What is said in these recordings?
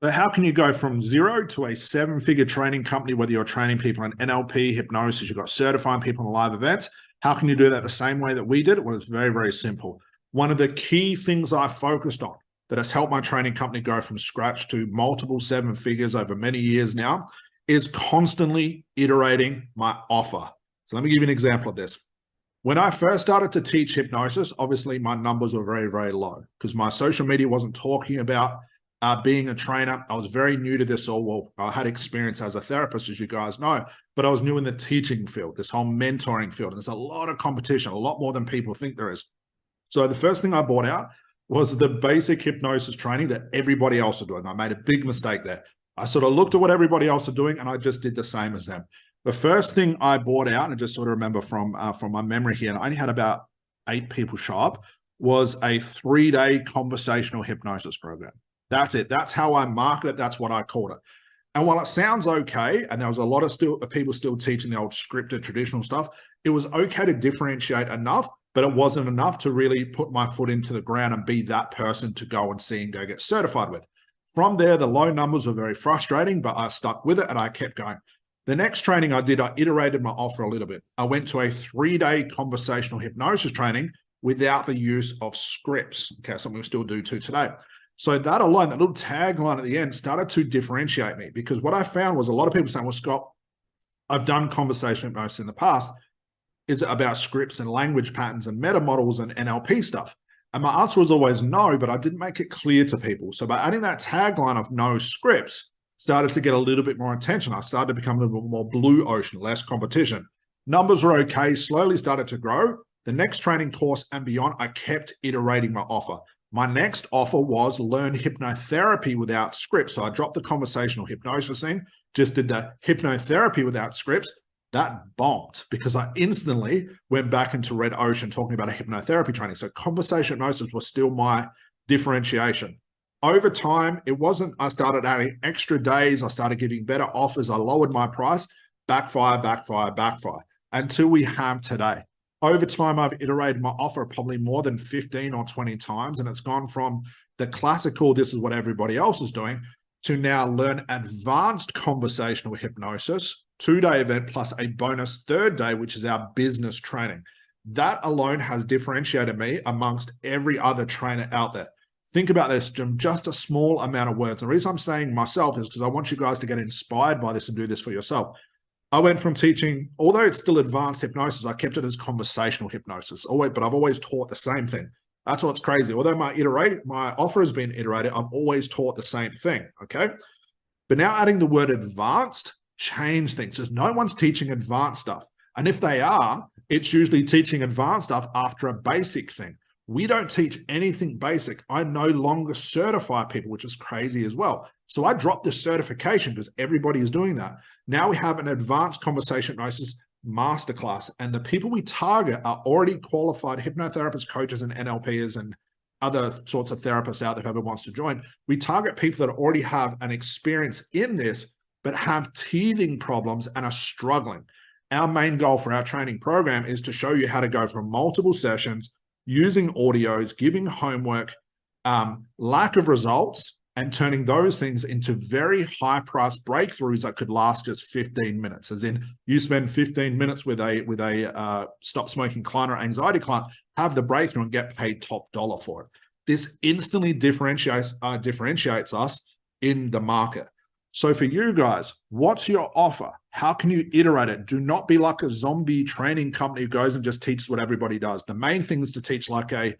So how can you go from 0 to a 7-figure training company, whether you're training people in NLP, hypnosis, you've got certifying people in live events? How can you do that the same way that we did? Well, it's very, very simple. One of the key things I focused on that has helped my training company go from scratch to multiple 7 figures over many years now is constantly iterating my offer. So let me give you an example of this. When I first started to teach hypnosis, obviously my numbers were very, very low because my social media wasn't talking about being a trainer. I was very new to this all. Well, I had experience as a therapist, as you guys know, but I was new in the teaching field, this whole mentoring field. And there's a lot of competition, a lot more than people think there is. So the first thing I bought out was the basic hypnosis training that everybody else was doing. I made a big mistake there. I sort of looked at what everybody else was doing and I just did the same as them. The first thing I bought out, and I just sort of remember from my memory here, and I only had about 8 people show up, was a 3-day conversational hypnosis program. That's it. That's how I market it. That's what I called it. And while it sounds okay, and there was a lot of people still teaching the old scripted traditional stuff, it was okay to differentiate enough, but it wasn't enough to really put my foot into the ground and be that person to go and see and go get certified with. From there, the low numbers were very frustrating, but I stuck with it and I kept going. The next training I did, I iterated my offer a little bit. I went to a 3-day conversational hypnosis training without the use of scripts. Okay, something we still do to today. So that alone, that little tagline at the end started to differentiate me, because what I found was a lot of people saying, well, Scott, I've done conversational hypnosis in the past. Is it about scripts and language patterns and meta models and NLP stuff? And my answer was always no, but I didn't make it clear to people. So by adding that tagline of no scripts, started to get a little bit more attention. I started to become a little bit more blue ocean, less competition. Numbers were okay, slowly started to grow. The next training course and beyond, I kept iterating my offer. My next offer was learn hypnotherapy without scripts. So I dropped the conversational hypnosis thing, just did the hypnotherapy without scripts. That bombed because I instantly went back into red ocean talking about a hypnotherapy training. So conversational hypnosis was still my differentiation. Over time, it wasn't, I started adding extra days. I started giving better offers. I lowered my price, backfire, backfire, backfire, until we have today. Over time, I've iterated my offer probably more than 15 or 20 times, and it's gone from the classical, this is what everybody else is doing, to now learn advanced conversational hypnosis, 2-day event plus a bonus 3rd day, which is our business training. That alone has differentiated me amongst every other trainer out there. Think about this, just a small amount of words. The reason I'm saying myself is because I want you guys to get inspired by this and do this for yourself. I went from teaching, although it's still advanced hypnosis, I kept it as conversational hypnosis, but I've always taught the same thing. That's what's crazy. Although my offer has been iterated, I've always taught the same thing, okay? But now adding the word advanced changed things, because no one's teaching advanced stuff. And if they are, it's usually teaching advanced stuff after a basic thing. We don't teach anything basic. I no longer certify people, which is crazy as well. So I dropped the certification because everybody is doing that. Now we have an advanced conversation hypnosis masterclass, and the people we target are already qualified hypnotherapists, coaches, and NLPers, and other sorts of therapists out there, whoever wants to join. We target people that already have an experience in this, but have teething problems and are struggling. Our main goal for our training program is to show you how to go from multiple sessions, using audios, giving homework, lack of results, and turning those things into very high-priced breakthroughs that could last just 15 minutes. As in, you spend 15 minutes with a stop smoking client or anxiety client, have the breakthrough and get paid top dollar for it. This instantly differentiates us in the market. So for you guys, what's your offer? How can you iterate it? Do not be like a zombie training company who goes and just teaches what everybody does. The main thing is to teach like a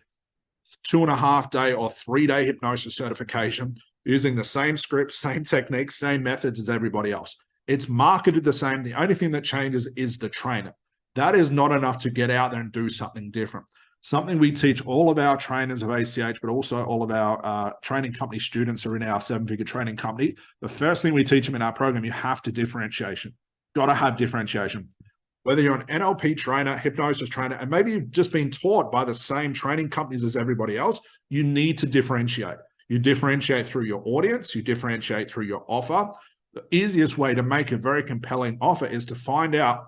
2.5-day or 3-day hypnosis certification using the same scripts, same techniques, same methods as everybody else. It's marketed the same. The only thing that changes is the trainer. That is not enough to get out there and do something different. Something we teach all of our trainers of ACH, but also all of our training company students who are in our 7-figure training company. The first thing we teach them in our program, you have to differentiation. Got to have differentiation. Whether you're an NLP trainer, hypnosis trainer, and maybe you've just been taught by the same training companies as everybody else, you need to differentiate. You differentiate through your audience, you differentiate through your offer. The easiest way to make a very compelling offer is to find out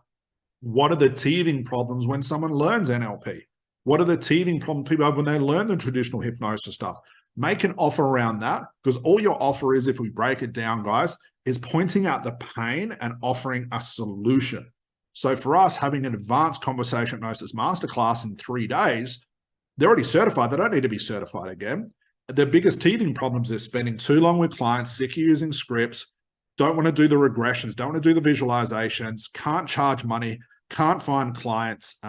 what are the teething problems when someone learns NLP. What are the teething problems people have when they learn the traditional hypnosis stuff? Make an offer around that, because all your offer is, if we break it down, guys, is pointing out the pain and offering a solution. So for us, having an advanced conversation hypnosis masterclass in 3 days, they're already certified. They don't need to be certified again. The biggest teething problems is spending too long with clients, sick of using scripts, don't want to do the regressions, don't want to do the visualizations, can't charge money, can't find clients,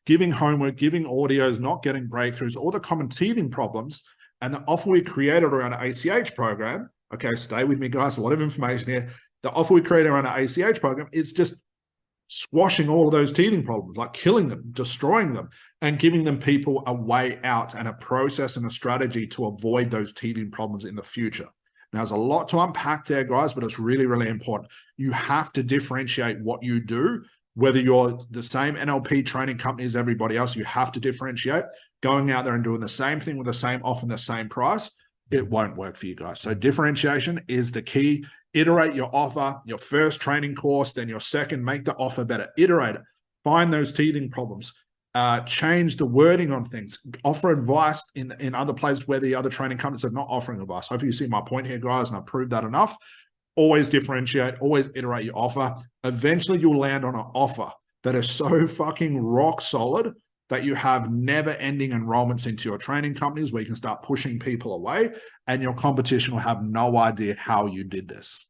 giving homework, giving audios, not getting breakthroughs, all the common teething problems. And the offer we created around an ACH program, okay, stay with me, guys, a lot of information here. The offer we created around an ACH program is just squashing all of those teething problems, like killing them, destroying them, and giving them people a way out and a process and a strategy to avoid those teething problems in the future. Now, there's a lot to unpack there, guys, but it's really, really important. You have to differentiate what you do. Whether you're the same NLP training company as everybody else, you have to differentiate. Going out there and doing the same thing with the same offer and the same price, it won't work for you guys. So differentiation is the key. Iterate your offer, your first training course, then your second, make the offer better. Iterate it. Find those teething problems. Change the wording on things. Offer advice in other places where the other training companies are not offering advice. Hopefully you see my point here, guys, and I've proved that enough. Always differentiate, always iterate your offer. Eventually you'll land on an offer that is so fucking rock solid that you have never-ending enrollments into your training companies where you can start pushing people away, and your competition will have no idea how you did this.